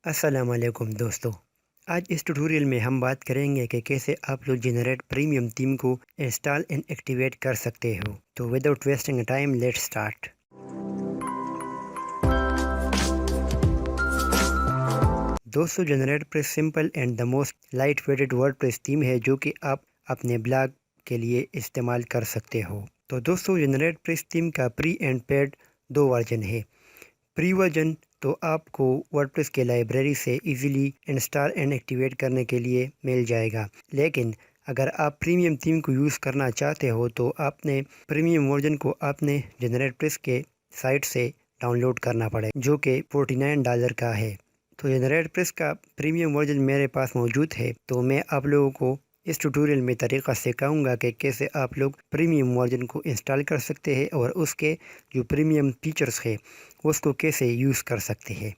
السلام علیکم دوستو، آج اس ٹیوٹوریل میں ہم بات کریں گے کہ کیسے آپ لوگ جنریٹ پریمیم تھیم کو انسٹال اینڈ ایکٹیویٹ کر سکتے ہو۔ تو without wasting time let start. دوستو، GeneratePress simple and the most light weighted WordPress theme ہے جو کہ آپ اپنے بلاگ کے لیے استعمال کر سکتے ہو۔ تو دوستو، جنریٹ پریس تھیم کا پری اینڈ پیڈ دو ورژن ہے۔ پری ورژن تو آپ کو ورڈپریس کے لائبریری سے ایزیلی انسٹال اینڈ ایکٹیویٹ کرنے کے لیے مل جائے گا، لیکن اگر آپ پریمیم تھیم کو یوز کرنا چاہتے ہو تو آپ نے پریمیم ورژن کو آپ نے جنریٹ پریس کے سائٹ سے ڈاؤن لوڈ کرنا پڑے، جو کہ $49 کا ہے۔ تو جنریٹ پریس کا پریمیم ورژن میرے پاس موجود ہے، تو میں آپ لوگوں کو اس ٹیوٹوریل میں طریقہ سکھاؤں گا کہ کیسے آپ لوگ پریمیم ورژن کو انسٹال کر سکتے ہیں اور اس کے جو پریمیم فیچرز ہے اس کو کیسے یوز کر سکتے ہیں۔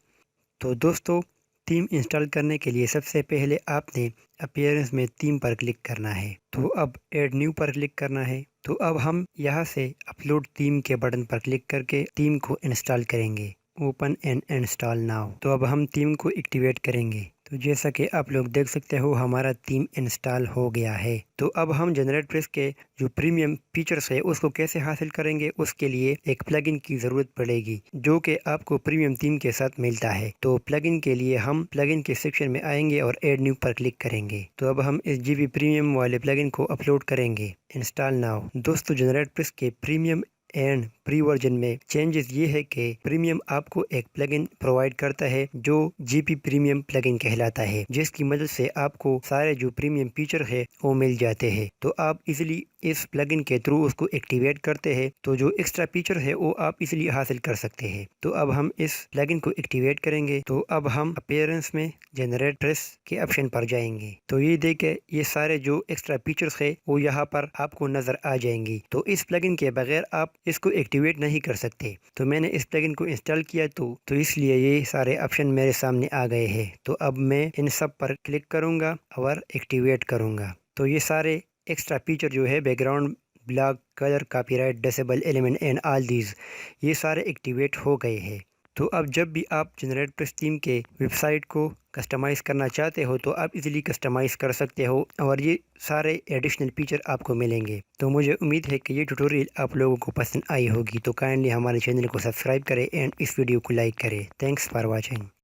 تو دوستو، تھیم انسٹال کرنے کے لیے سب سے پہلے آپ نے اپیئرنس میں تھیم پر کلک کرنا ہے، تو اب ایڈ نیو پر کلک کرنا ہے۔ تو اب ہم یہاں سے اپلوڈ تھیم کے بٹن پر کلک کر کے تھیم کو انسٹال کریں گے۔ Open and install now. تو اب ہم تھیم کو ایکٹیویٹ کریں گے۔ تو جیسا کہ آپ لوگ دیکھ سکتے ہو ہمارا تھیم انسٹال ہو گیا ہے۔ تو اب ہم جنریٹ پریس کے جو پریمیم فیچرز ہے اس کو کیسے حاصل کریں گے، اس کے لیے ایک پلگن کی ضرورت پڑے گی جو کہ آپ کو پریمیم تھیم کے ساتھ ملتا ہے۔ تو پلگن کے لیے ہم پلگن کے سیکشن میں آئیں گے اور ایڈ نیو پر کلک کریں گے۔ تو اب ہم اس GB پریمیم والے پلگن کو اپلوڈ کریں گے۔ Install now. دوستو، جنریٹ پریس کے پریمیم اینڈ پری ورژن میں چینجز یہ ہے کہ پریمیم آپ کو ایک پلگن پرووائڈ کرتا ہے جو GP پریمیم پلگن کہلاتا ہے، جس کی مدد سے آپ کو سارے جو پریمیم فیچر ہے وہ مل جاتے ہیں۔ تو آپ ایزیلی اس پلگن کے تھرو اس کو ایکٹیویٹ کرتے ہیں تو جو ایکسٹرا فیچر ہے وہ آپ ایزیلی حاصل کر سکتے ہیں۔ تو اب ہم اس پلگن کو ایکٹیویٹ کریں گے۔ تو اب ہم اپیئرنس میں جنریٹ پریس کے آپشن پر جائیں گے۔ تو یہ دیکھیں، یہ سارے جو ایکسٹرا فیچرز ہے وہ یہاں پر آپ کو نظر آ جائیں گی۔ تو اس پلگن کے بغیر آپ اس کو ایکٹیویٹ نہیں کر سکتے۔ تو میں نے اس پلگن کو انسٹال کیا تو اس لیے یہ سارے آپشن میرے سامنے آ گئے ہیں۔ تو اب میں ان سب پر کلک کروں گا اور ایکٹیویٹ کروں گا۔ تو یہ سارے ایکسٹرا فیچر جو ہے back ground, blog, colour, copy right, disable element and all these, یہ سارے ایکٹیویٹ ہو گئے ہیں۔ تو اب جب بھی آپ جنریٹ پریس تھیم کے ویب سائٹ کو کسٹمائز کرنا چاہتے ہو تو آپ ایزیلی کسٹمائز کر سکتے ہو اور یہ سارے ایڈیشنل فیچر آپ کو ملیں گے۔ تو مجھے امید ہے کہ یہ ٹیوٹوریل آپ لوگوں کو پسند آئی ہوگی۔ تو کائنڈلی ہمارے چینل کو سبسکرائب کریں اینڈ اس ویڈیو کو لائک کریں۔ Thanks for watching.